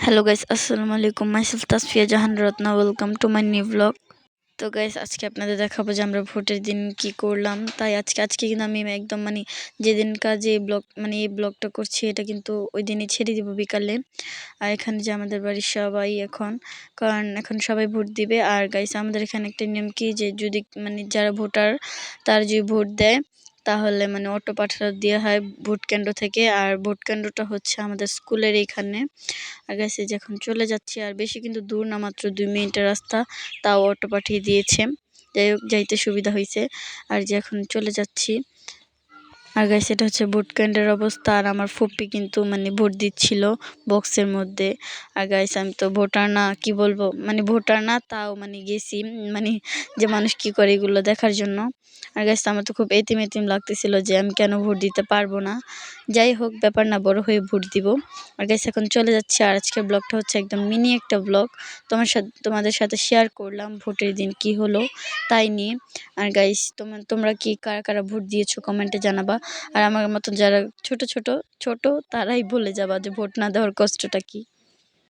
Hello guys, আসসালামু আলাইকুম। Myself Tasfia Jahan Ratna, welcome to my new blog. তো গাইস, আজকে আপনাদের দেখাবো যে আমরা ভোটের দিন কি করলাম। তাই আজকে কিন্তু আমি একদম যেদিন কাজে ব্লগ এই ব্লগটা করছি, এটা কিন্তু ওই দিনই ছেড়ে দিব বিকালে। আর এখানে যে আমাদের বাড়ির সবাই কারণ এখন সবাই ভোট দিবে। আর গাইস, আমাদের এখানে একটা নিয়ম কি, যে যদি যারা ভোটার তার যদি ভোট দেয় তাহলে অটো পাঠানো দেওয়া হয় ভোট কেন্দ্র থেকে। আর ভোট কেন্দ্রটা হচ্ছে আমাদের স্কুলের এইখানে। আর গাইস, এই যে এখন চলে যাচ্ছি, আর বেশি কিন্তু দূর না, মাত্র 2 মিনিটের রাস্তা, তাও অটো পাঠিয়ে দিয়েছে। যাই হোক, যাইতে সুবিধা হয়েছে। আর যে এখন চলে যাচ্ছি। আর গাইস, এটা হচ্ছে ভোট কেন্দ্রের অবস্থা। আর আমার ফুপ্পি কিন্তু ভোট দিচ্ছিল বক্সের মধ্যে। আর গাইস, আমি তো ভোটার না, কি বলবো, ভোটার না, তাও গেছি যে মানুষ কি করে এগুলো দেখার জন্য। আর গাইস, আমার তো খুব এতিম এতিম লাগতেছিল যে আমি কেন ভোট দিতে পারবো না। যাই হোক, ব্যাপার না, বড় হয়ে ভোট দিব। আর গাইস, এখন চলে যাচ্ছি। আর আজকের ব্লগটা হচ্ছে একদম মিনি একটা ব্লগ। তোমাদের সাথে শেয়ার করলাম ভোটের দিন কি হলো তাই নিয়ে। আর গাইস, তোমরা কি কারা কারা ভোট দিয়েছো কমেন্টে জানাবা। আর আমার মতন যারা ছোট তারাই বলে যাবা যে ভোট না দেওয়ার কষ্টটা কি।